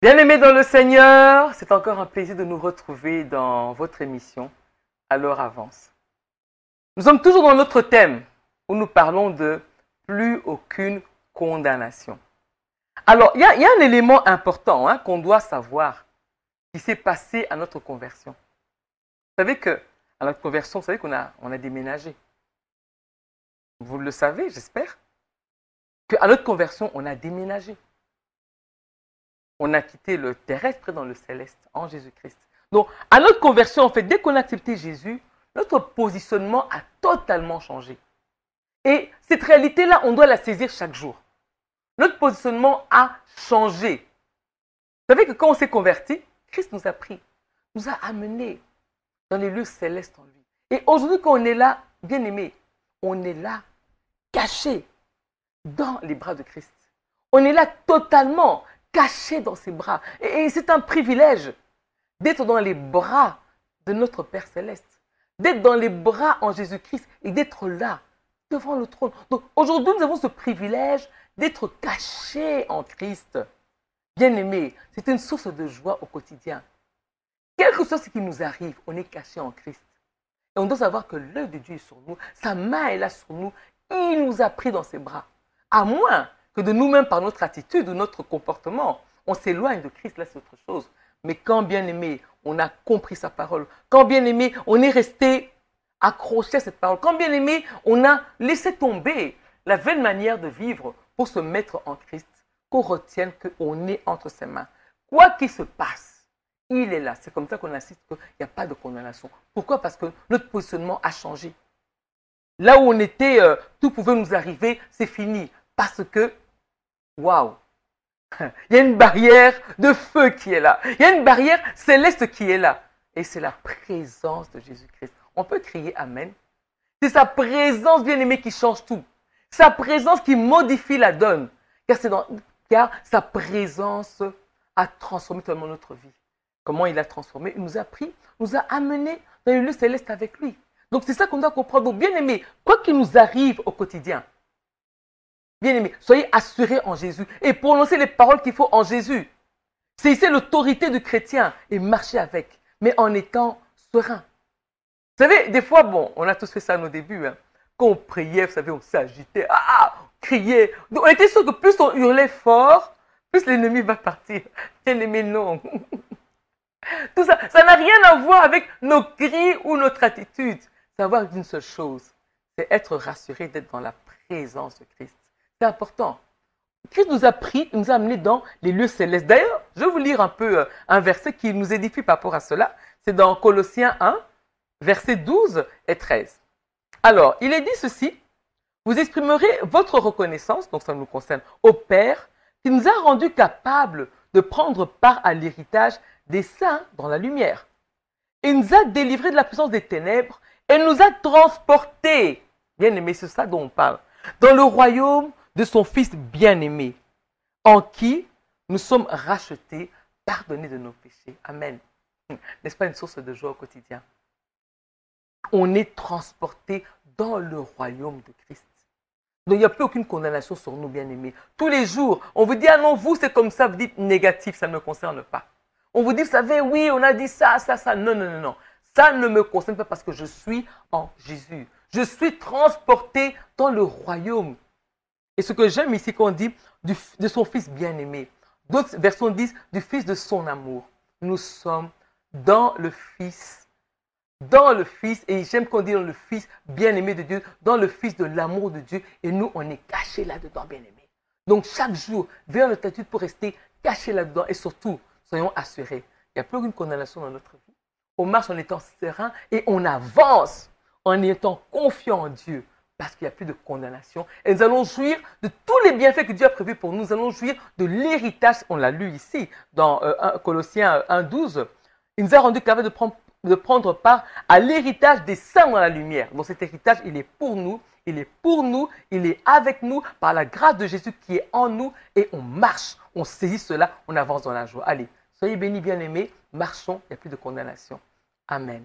Bien-aimés dans le Seigneur, c'est encore un plaisir de nous retrouver dans votre émission Alors avance. Nous sommes toujours dans notre thème où nous parlons de plus aucune condamnation. Alors, il y a un élément important qu'on doit savoir qui s'est passé à notre conversion. Vous savez qu'à notre conversion, vous savez qu'on a déménagé. Vous le savez, j'espère, qu'à notre conversion, on a déménagé. On a quitté le terrestre dans le céleste en Jésus-Christ. Donc, à notre conversion, en fait, dès qu'on a accepté Jésus, notre positionnement a totalement changé. Et cette réalité-là, on doit la saisir chaque jour. Notre positionnement a changé. Vous savez que quand on s'est converti, Christ nous a pris, nous a amenés dans les lieux célestes en lui. Et aujourd'hui, quand on est là, bien aimé, on est là, caché dans les bras de Christ. On est là totalement caché dans ses bras. Et c'est un privilège d'être dans les bras de notre Père Céleste, d'être dans les bras en Jésus-Christ et d'être là, devant le trône. Donc aujourd'hui, nous avons ce privilège d'être cachés en Christ. Bien-aimés, c'est une source de joie au quotidien. Quelque chose qui nous arrive, on est caché en Christ. Et on doit savoir que l'œil de Dieu est sur nous, sa main est là sur nous, il nous a pris dans ses bras. À moins que de nous-mêmes, par notre attitude ou notre comportement, on s'éloigne de Christ, là c'est autre chose. Mais quand bien aimé, on a compris sa parole, quand bien aimé, on est resté accroché à cette parole, quand bien aimé, on a laissé tomber la vaine manière de vivre pour se mettre en Christ, qu'on retienne qu'on est entre ses mains. Quoi qu'il se passe, il est là. C'est comme ça qu'on insiste qu'il n'y a pas de condamnation. Pourquoi? Parce que notre positionnement a changé. Là où on était, tout pouvait nous arriver, c'est fini. Parce que, waouh, il y a une barrière de feu qui est là. Il y a une barrière céleste qui est là. Et c'est la présence de Jésus-Christ. On peut crier Amen. C'est sa présence, bien-aimée, qui change tout. Sa présence qui modifie la donne. Car sa présence a transformé totalement notre vie. Comment il a transformé? Il nous a pris, nous a amenés dans le lieu céleste avec lui. Donc c'est ça qu'on doit comprendre. Donc bien-aimés, quoi qu'il nous arrive au quotidien, bien-aimés, soyez assurés en Jésus et prononcez les paroles qu'il faut en Jésus. Saisissez l'autorité du chrétien et marchez avec, mais en étant serein. Vous savez, des fois, bon, on a tous fait ça à nos débuts. Quand on priait, vous savez, on s'agitait, on criait. Donc, on était sûr que plus on hurlait fort, plus l'ennemi va partir. Bien-aimés, non. Tout ça, ça n'a rien à voir avec nos cris ou notre attitude. Ça a à voir avec une seule chose, c'est être rassuré d'être dans la présence de Christ. C'est important. Christ nous a pris, nous a amenés dans les lieux célestes. D'ailleurs, je vais vous lire un peu un verset qui nous édifie par rapport à cela. C'est dans Colossiens 1, versets 12 et 13. Alors, il est dit ceci, vous exprimerez votre reconnaissance, donc ça nous concerne, au Père, qui nous a rendus capables de prendre part à l'héritage des saints dans la lumière. Il nous a délivrés de la puissance des ténèbres et nous a transportés, bien aimé, c'est ça dont on parle, dans le royaume de son Fils bien-aimé, en qui nous sommes rachetés, pardonnés de nos péchés. Amen. N'est-ce pas une source de joie au quotidien? On est transportés dans le royaume de Christ. Donc il n'y a plus aucune condamnation sur nous, bien-aimés. Tous les jours, on vous dit, ah non, vous c'est comme ça, vous dites négatif, ça ne me concerne pas. On vous dit, vous savez, oui, on a dit ça, ça, ça. Non, non, non, non. Ça ne me concerne pas parce que je suis en Jésus. Je suis transporté dans le royaume. Et ce que j'aime ici, qu'on dit de son Fils bien-aimé. D'autres versions disent du Fils de son amour. Nous sommes dans le Fils. Dans le Fils, et j'aime qu'on dit dans le Fils bien-aimé de Dieu, dans le Fils de l'amour de Dieu. Et nous, on est cachés là-dedans, bien-aimés. Donc chaque jour, veillons notre attitude pour rester cachés là-dedans. Et surtout, soyons assurés. Il n'y a plus aucune condamnation dans notre vie. On marche en étant serein et on avance en étant confiant en Dieu parce qu'il n'y a plus de condamnation. Et nous allons jouir de tous les bienfaits que Dieu a prévus pour nous. Nous allons jouir de l'héritage, on l'a lu ici dans Colossiens 1,12. Il nous a rendu capable de prendre part à l'héritage des saints dans la lumière. Donc cet héritage, il est pour nous. Il est pour nous, il est avec nous par la grâce de Jésus qui est en nous et on marche, on saisit cela, on avance dans la joie. Allez, soyez bénis, bien-aimés, marchons, il n'y a plus de condamnation. Amen.